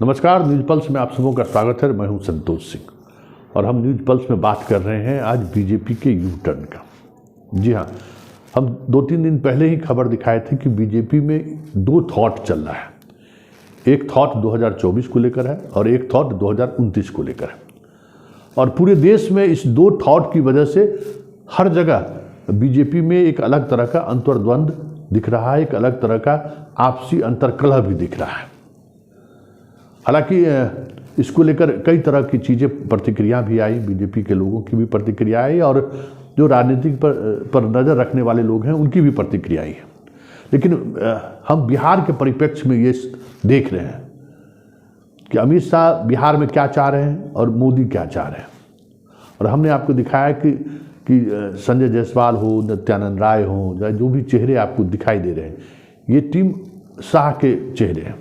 नमस्कार, news pulse में आप सबों का स्वागत है। मैं हूं संतोष सिंह और हम न्यूज़ पल्स में बात कर रहे हैं आज बीजेपी के यू टर्न का। जी हाँ, हम 2-3 दिन पहले ही खबर दिखाए थे कि बीजेपी में दो थॉट चल रहा है। एक थॉट 2024 को लेकर है और एक थॉट 2029 को लेकर है। और पूरे देश में इस दो थॉट की वजह से हर जगह बीजेपी में एक अलग तरह का अंतर्द्वंद दिख रहा है, एक अलग तरह का आपसी अंतर्कलह भी दिख रहा है। हालांकि इसको लेकर कई तरह की चीज़ें, प्रतिक्रिया भी आई, बीजेपी के लोगों की भी प्रतिक्रिया आई और जो राजनीतिक पर नज़र रखने वाले लोग हैं उनकी भी प्रतिक्रिया आई है। लेकिन हम बिहार के परिप्रेक्ष्य में ये देख रहे हैं कि अमित शाह बिहार में क्या चाह रहे हैं और मोदी क्या चाह रहे हैं। और हमने आपको दिखाया कि संजय जायसवाल हो, नित्यानंद राय हो, या जो भी चेहरे आपको दिखाई दे रहे हैं, ये टीम शाह के चेहरे हैं।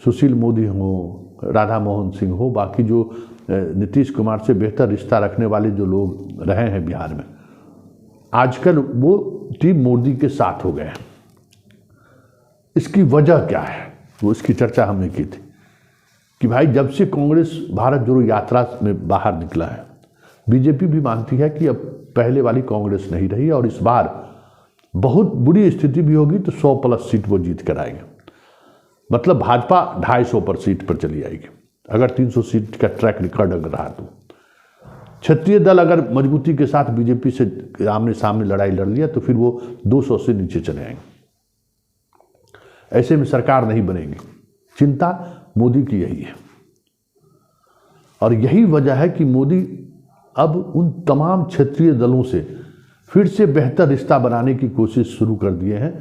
सुशील मोदी हो, राधा मोहन सिंह हो, बाकी जो नीतीश कुमार से बेहतर रिश्ता रखने वाले जो लोग रहे हैं बिहार में, आजकल वो टीम मोदी के साथ हो गए हैं। इसकी वजह क्या है, वो इसकी चर्चा हमने की थी कि भाई जब से कांग्रेस भारत जोड़ो यात्रा में बाहर निकला है, बीजेपी भी मानती है कि अब पहले वाली कांग्रेस नहीं रही और इस बार बहुत बुरी स्थिति भी होगी तो 100+ सीट वो जीत कर आएंगे। मतलब भाजपा 250 पर सीट पर चली आएगी अगर 300 सीट का ट्रैक रिकॉर्ड अगर रहा तो। क्षेत्रीय दल अगर मजबूती के साथ बीजेपी से आमने सामने लड़ाई लड़ लिया तो फिर वो 200 से नीचे चले आएंगे। ऐसे में सरकार नहीं बनेगी। चिंता मोदी की यही है और यही वजह है कि मोदी अब उन तमाम क्षेत्रीय दलों से फिर से बेहतर रिश्ता बनाने की कोशिश शुरू कर दिए हैं,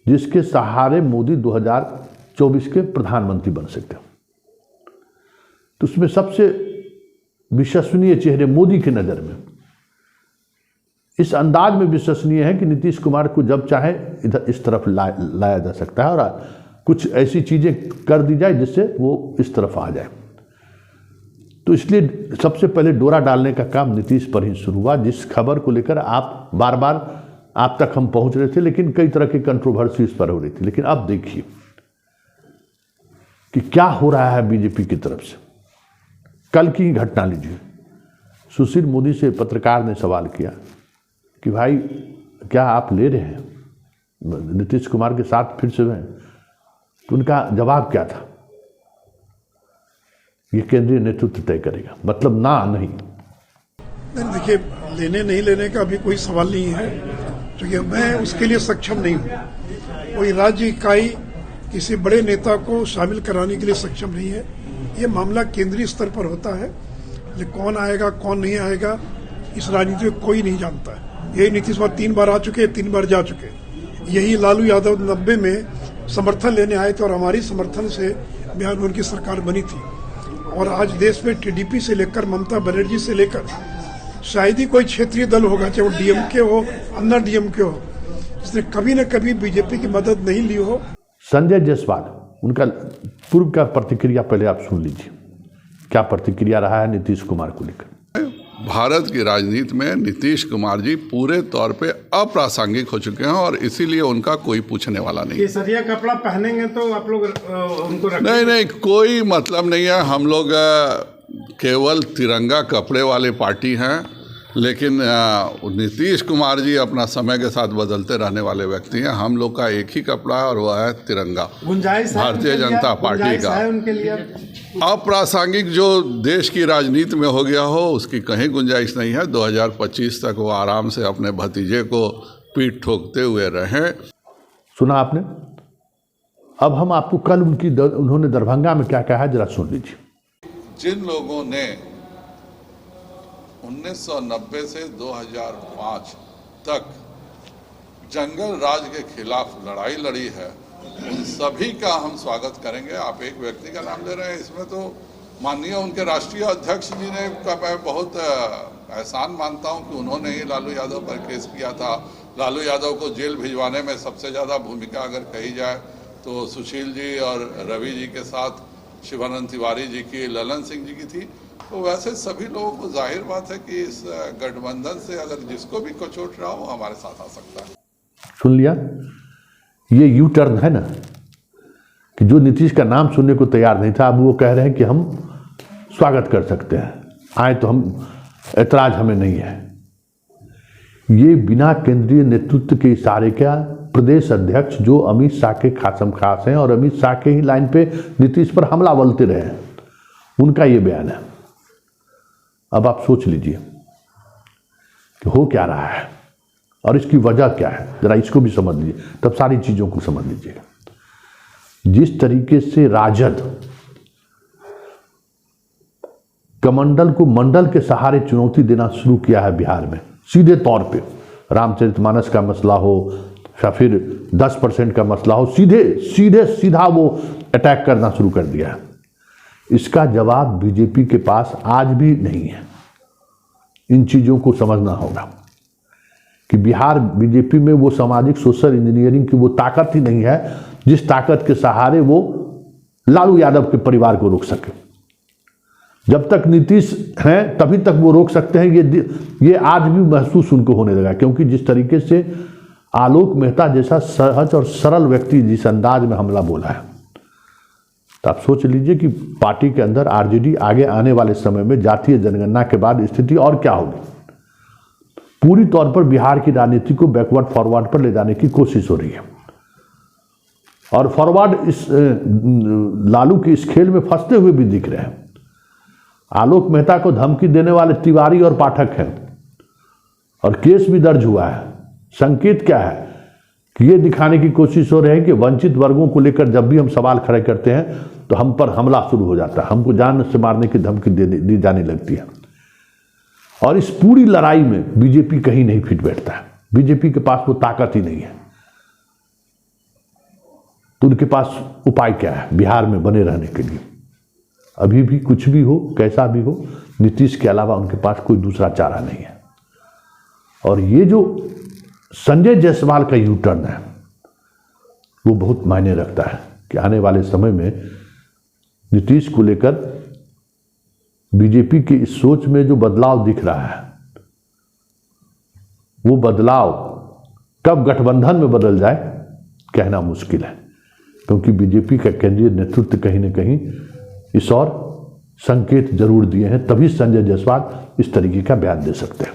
जिसके सहारे मोदी 2024 के प्रधानमंत्री बन सकते हैं। तो उसमें सबसे विश्वसनीय चेहरे मोदी की नज़र में इस अंदाज में विश्वसनीय है कि नीतीश कुमार को जब चाहे इधर इस तरफ लाया जा सकता है और कुछ ऐसी चीज़ें कर दी जाए जिससे वो इस तरफ आ जाए। तो इसलिए सबसे पहले डोरा डालने का काम नीतीश पर ही शुरू हुआ, जिस खबर को लेकर आप बार बार आप तक हम पहुंच रहे थे, लेकिन कई तरह की कंट्रोवर्सी इस पर हो रही थी। लेकिन अब देखिए कि क्या हो रहा है बीजेपी की तरफ से। कल की ही घटना लीजिए, सुशील मोदी से पत्रकार ने सवाल किया कि भाई क्या आप ले रहे हैं नीतीश कुमार के साथ फिर से में? तो उनका जवाब क्या था, ये केंद्रीय नेतृत्व तय करेगा। मतलब ना नहीं। देखिए, लेने नहीं लेने का अभी कोई सवाल नहीं है, क्योंकि मैं उसके लिए सक्षम नहीं हूँ। कोई राज्य इकाई किसी बड़े नेता को शामिल कराने के लिए सक्षम नहीं है। ये मामला केंद्रीय स्तर पर होता है। लेकिन कौन आएगा कौन नहीं आएगा इस राजनीति में कोई नहीं जानता है। यही नीतीश कुमार 3 बार आ चुके, 3 बार जा चुके। यही लालू यादव 90 में समर्थन लेने आए थे और हमारी समर्थन से बिहार में उनकी सरकार बनी थी। और आज देश में टीडीपी से लेकर ममता बनर्जी से लेकर शायद ही कोई क्षेत्रीय दल होगा, चाहे वो डीएमके हो, अन्ना डीएमके हो, जिसने कभी न कभी बीजेपी की मदद नहीं ली हो। संजय जायसवाल, उनका पूर्व का प्रतिक्रिया पहले आप सुन लीजिए, क्या प्रतिक्रिया रहा है नीतीश कुमार को लेकर। भारत की राजनीति में नीतीश कुमार जी पूरे तौर पे अप्रासंगिक हो चुके हैं और इसीलिए उनका कोई पूछने वाला नहीं। केसरिया कपड़ा पहनेंगे तो आप लोग उनको नहीं, कोई मतलब नहीं है। हम लोग केवल तिरंगा कपड़े वाली पार्टी हैं, लेकिन नीतीश कुमार जी अपना समय के साथ बदलते रहने वाले व्यक्ति हैं। हम लोग का एक ही कपड़ा है और वह है तिरंगा, भारतीय जनता पार्टी का। उनके लिए अप्रासंगिक जो देश की राजनीति में हो गया हो उसकी कहीं गुंजाइश नहीं है। 2025 तक वो आराम से अपने भतीजे को पीठ ठोकते हुए रहें। सुना आपने। अब हम आपको कल उन्होंने दरभंगा में क्या कहा, जरा सुन लीजिए। जिन लोगों ने 1990 से 2005 तक जंगल राज के खिलाफ लड़ाई लड़ी है, उन सभी का हम स्वागत करेंगे। आप एक व्यक्ति का नाम ले रहे हैं, इसमें तो माननीय उनके राष्ट्रीय अध्यक्ष जी ने का मैं बहुत एहसान मानता हूं कि उन्होंने ही लालू यादव पर केस किया था। लालू यादव को जेल भिजवाने में सबसे ज़्यादा भूमिका अगर कही जाए तो सुशील जी और रवि जी के साथ शिवानंद तिवारी जी की, ललन सिंह जी की थी। तो वैसे सभी लोगों को जाहिर बात है कि इस गठबंधन से अगर जिसको भी कचोट रहा हो हमारे साथ आ सकता है। सुन लिया, ये यू टर्न है ना कि जो नीतीश का नाम सुनने को तैयार नहीं था, अब वो कह रहे हैं कि हम स्वागत कर सकते हैं, आए तो हम, ऐतराज हमें नहीं है। ये बिना केंद्रीय नेतृत्व के इशारे का प्रदेश अध्यक्ष जो अमित शाह के खासम खास हैं और अमित शाह के ही लाइन पे नीतीश पर हमला बोलते रहे हैं, उनका ये बयान है। अब आप सोच लीजिए कि हो क्या रहा है और इसकी वजह क्या है, जरा इसको भी समझ लीजिए, तब सारी चीजों को समझ लीजिएगा। जिस तरीके से राजद कमंडल को मंडल के सहारे चुनौती देना शुरू किया है बिहार में, सीधे तौर पे रामचरितमानस का मसला हो या फिर 10% का मसला हो, सीधा वो अटैक करना शुरू कर दिया है। इसका जवाब बीजेपी के पास आज भी नहीं है। इन चीजों को समझना होगा कि बिहार बीजेपी में वो सामाजिक सोशल इंजीनियरिंग की वो ताकत ही नहीं है जिस ताकत के सहारे वो लालू यादव के परिवार को रोक सके। जब तक नीतीश हैं तभी तक वो रोक सकते हैं, ये आज भी महसूस उनको होने लगा, क्योंकि जिस तरीके से आलोक मेहता जैसा सहज और सरल व्यक्ति जिस अंदाज में हमला बोला है, तो आप सोच लीजिए कि पार्टी के अंदर आरजेडी आगे आने वाले समय में जातीय जनगणना के बाद स्थिति और क्या होगी। पूरी तौर पर बिहार की राजनीति को बैकवर्ड फॉरवर्ड पर ले जाने की कोशिश हो रही है और फॉरवर्ड इस लालू के इस खेल में फंसते हुए भी दिख रहे हैं। आलोक मेहता को धमकी देने वाले तिवारी और पाठक हैं और केस भी दर्ज हुआ है। संकेत क्या है कि ये दिखाने की कोशिश हो रही है कि वंचित वर्गों को लेकर जब भी हम सवाल खड़े करते हैं तो हम पर हमला शुरू हो जाता है, हमको जान से मारने की धमकी दी जाने लगती है। और इस पूरी लड़ाई में बीजेपी कहीं नहीं फिट बैठता है। बीजेपी के पास वो ताकत ही नहीं है, तो उनके पास उपाय क्या है बिहार में बने रहने के लिए? अभी भी कुछ भी हो, कैसा भी हो, नीतीश के अलावा उनके पास कोई दूसरा चारा नहीं है। और ये जो संजय जायसवाल का यू टर्न है वो बहुत मायने रखता है कि आने वाले समय में नीतीश को लेकर बीजेपी की इस सोच में जो बदलाव दिख रहा है, वो बदलाव कब गठबंधन में बदल जाए कहना मुश्किल है, क्योंकि बीजेपी का केंद्रीय नेतृत्व कहीं ना कहीं इस और संकेत जरूर दिए हैं, तभी संजय जायसवाल इस तरीके का बयान दे सकते हैं।